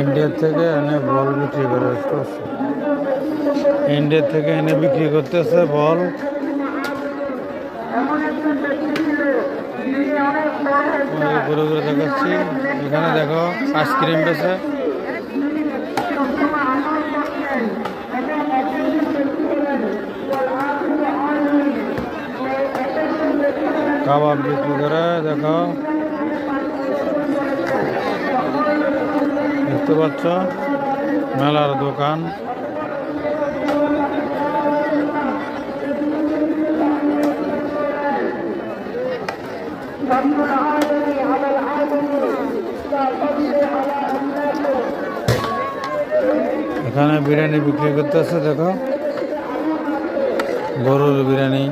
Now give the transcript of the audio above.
India থেকে এনে বল বিক্রি করে। ইন্ডিয়া থেকে এনে বিক্রি করতেছে বল। ঘুরে ঘুরে দেখাচ্ছি। এখানে দেখো আইসক্রিম বেছে, কাবাব বিক্রি করে। দেখো দেখতে পাচ্ছ মেলার দোকান। এখানে বিরিয়ানি বিক্রি করতেছে। দেখো গরুর বিরিয়ানি।